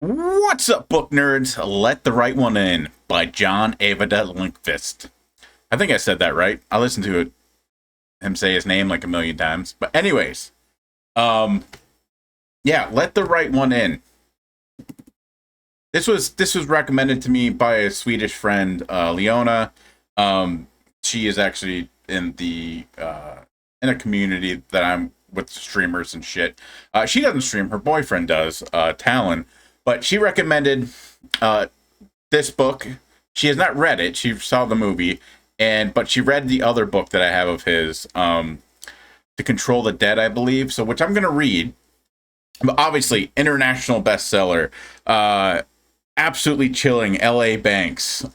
What's up, book nerds? Let the Right One In by John Ajvide Lindqvist. I think I said that right. I listened to him say his name like a million times. But anyways, um, yeah, Let the Right One In. This was recommended to me by a Swedish friend, Leona. She is actually in a community that I'm with streamers and shit. She doesn't stream; her boyfriend does, Talon. But she recommended uh, this book. She has not read it. She saw the movie, but she read the other book that I have of his, To Control the Dead, I believe. So, which I'm gonna read. But obviously, international bestseller. Absolutely chilling. L.A. Banks.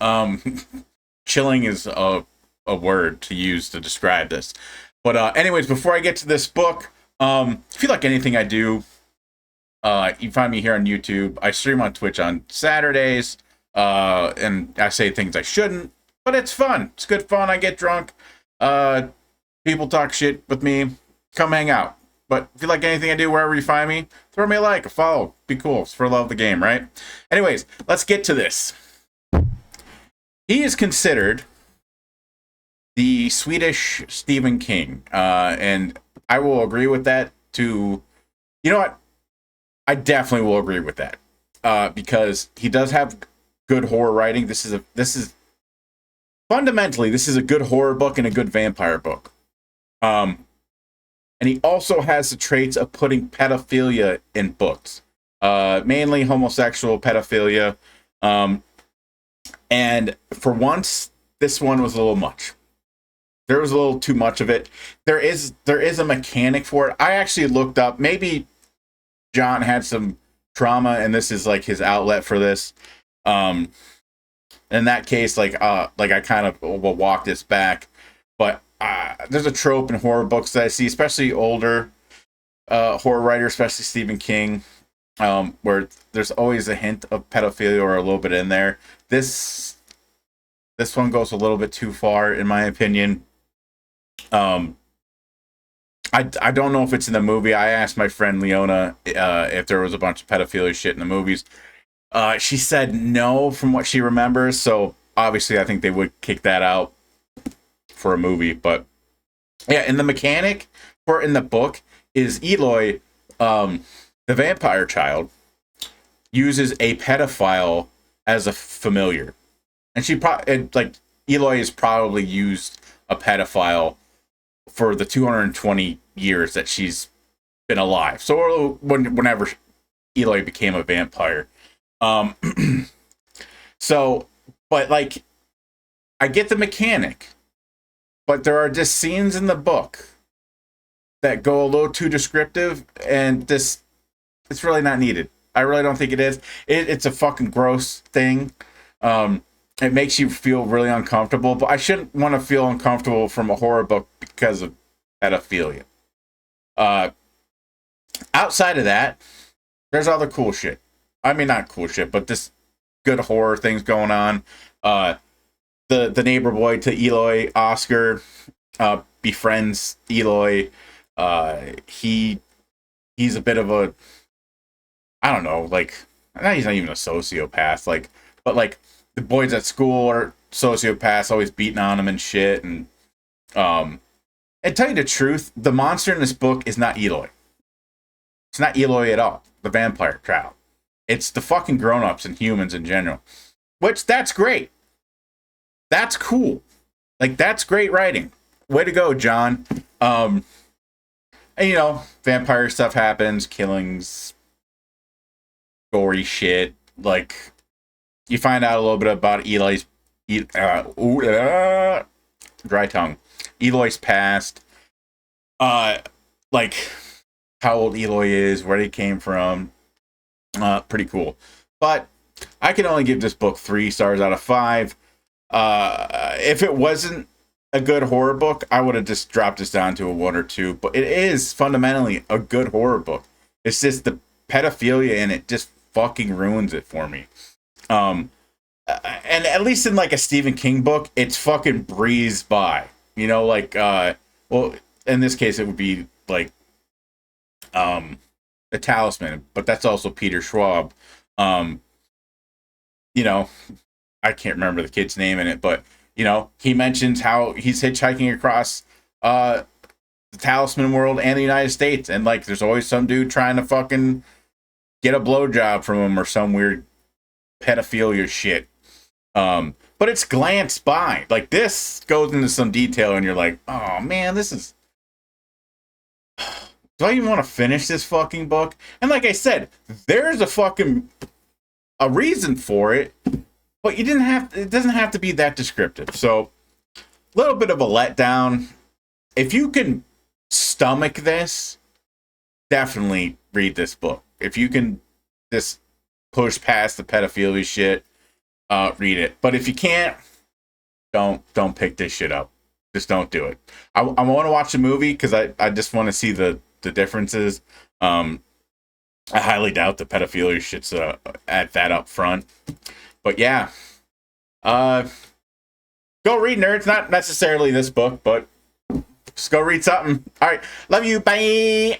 Chilling is a word to use to describe this. But anyways, before I get to this book, if you like anything I do, you can find me here on YouTube. I stream on Twitch on Saturdays, and I say things I shouldn't, but it's fun. It's good fun. I get drunk. People talk shit with me. Come hang out. But if you like anything I do, wherever you find me, throw me a like, a follow. Be cool. It's for love of the game, right? Anyways, let's get to this. He is considered the Swedish Stephen King, and I will agree with that. You know what? I definitely will agree with that, because he does have good horror writing. This is a good horror book and a good vampire book. And he also has the traits of putting pedophilia in books, mainly homosexual pedophilia. And for once, this one was a little much. There was a little too much of it. There is a mechanic for it. I actually looked up. Maybe John had some trauma, and this is like his outlet for this. In that case, like I kind of will walk this back, but there's a trope in horror books that I see, especially older horror writers, especially Stephen King, where there's always a hint of pedophilia or a little bit in there. This one goes a little bit too far, in my opinion. I don't know if it's in the movie. I asked my friend Leona if there was a bunch of pedophilia shit in the movies. She said no from what she remembers. So obviously, I think they would kick that out for a movie. But yeah, and the mechanic in the book is Eloy, the vampire child, uses a pedophile as a familiar, and Eloy has probably used a pedophile for the 220 years that she's been alive. So whenever Eloy became a vampire. So, but like, I get the mechanic, but there are just scenes in the book that go a little too descriptive, and it's really not needed. I really don't think it is. It's a fucking gross thing. It makes you feel really uncomfortable, but I shouldn't want to feel uncomfortable from a horror book because of pedophilia. Outside of that, there's other cool shit. I mean, not cool shit, but this good horror things going on. The neighbor boy to Eloy, Oscar, befriends Eloy. He's a bit of a, I don't know, like, he's not even a sociopath, but the boys at school are sociopaths, always beating on him and shit. And tell you the truth, the monster in this book is not Eloy. It's not Eloy at all. The vampire child. It's the fucking grown-ups and humans in general. Which, that's great. That's cool. Like, that's great writing. Way to go, John. And vampire stuff happens, killings, gory shit. Like, you find out a little bit about dry tongue. Eloy's past. Like, how old Eloy is, where he came from. Pretty cool. But I can only give this book 3 stars out of 5. If it wasn't a good horror book, I would have just dropped this down to a 1 or 2. But it is fundamentally a good horror book. It's just the pedophilia in it just fucking ruins it for me. And at least in like a Stephen King book, it's fucking breezed by. Well, in this case, it would be like The Talisman, but that's also Peter Schwab. Um, you know, I can't remember the kid's name in it, but you know, he mentions how he's hitchhiking across the Talisman world and the United States, and like there's always some dude trying to fucking get a blowjob from him or some weird pedophilia shit. But it's glanced by. Like this goes into some detail, and you're like, oh man, this is. Do I even want to finish this fucking book? And like I said, there's a reason for it, but you didn't have. It doesn't have to be that descriptive. So, a little bit of a letdown. If you can stomach this, definitely read this book. If you can just push past the pedophilia shit, read it. But if you can't, don't pick this shit up. Just don't do it. I want to watch the movie because I just want to see the differences. I highly doubt the pedophilia shit's at that up front. But yeah, go read Nerds. Not necessarily this book, but just go read something. All right, love you. Bye.